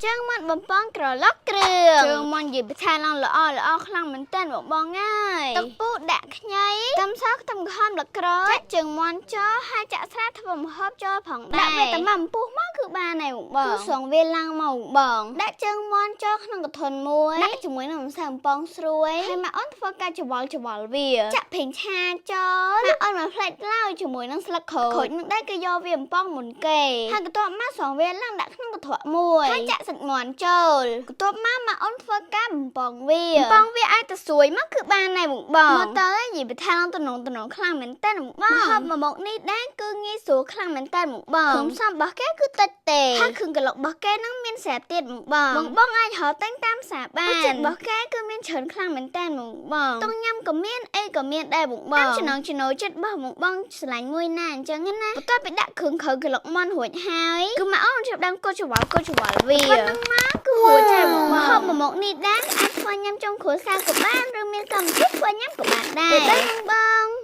ចឹងមកបំពងក្រឡុកគ្រឿងជើងមកនិយាយបន្ថែមឡើងល្អខ្លាំងមែនតើបងអើយទឹកពុះដាក់ខ្ញីខ្ទឹមសខ្ទឹមក្រហមល្ក្រូចចាក់ជើងមាន់ចូលហើយចាក់ស្រាធ្វើម្ហូបចូលផងដែរដាក់វាតែមកពុះមកគឺបានហើយបងគឺស្រង់វាឡើងមកបងដាក់ជើងមាន់ចូលក្នុងកធន់មួយដាក់ជាមួយនឹងម្សៅបំពងស្រួយហើយមកអូនធ្វើការច្បល់វាចាក់ប្រេងឆាចូលមកអូនមកផ្លេចឡើយជាមួយនឹងស្លឹកក្រូចនឹងដែរគឺយកវាបំពងមុនគេហើយបន្ទាប់មកស្រង់វាឡើងដាក់ក្នុងកន្ត្រកមួយហើយចាក់សាច់មាន់ចូលបន្ទាប់មកអូនធ្វើការបំពងវាឲ្យទៅស្រួយមកគឺបានហើយបងមកតើនិយាយបន្ថែមតំណងខ្លាំងមែនតើបងហូបមកនេះដែរគឺងាយស្រួលខ្លាំងមែនតើបងគ្រឿងផ្សំរបស់គេគឺតិចទេហើយគ្រឿងក្លុករបស់គេនឹងមានស្រាប់ទៀតបងអាចរកទិញតាមផ្សារបានចិត្តរបស់គេគឺមានច្រើនខ្លាំងមែនតើបងតុងញ៉ាំក៏មានអីក៏មានដែរបងតាមចំណងចំណូលចិត្តរបស់បងឆ្លាញ់មួយណាអញ្ចឹងណាបន្ទាប់ពីដាក់គ្រឿងខៅក្លុកមាន់រួចហើយគឺមកអូនចាប់ដើមកូតច្បល់វាប៉ុណ្ណឹងមកគឺរួចហើយបងហូបមកនេះដែរអាចធ្វើញ៉ាំចុងគ្រួសារក៏បានឬមានកម្មវិធីធ្វើញ៉ាំក៏បានដែរតែបង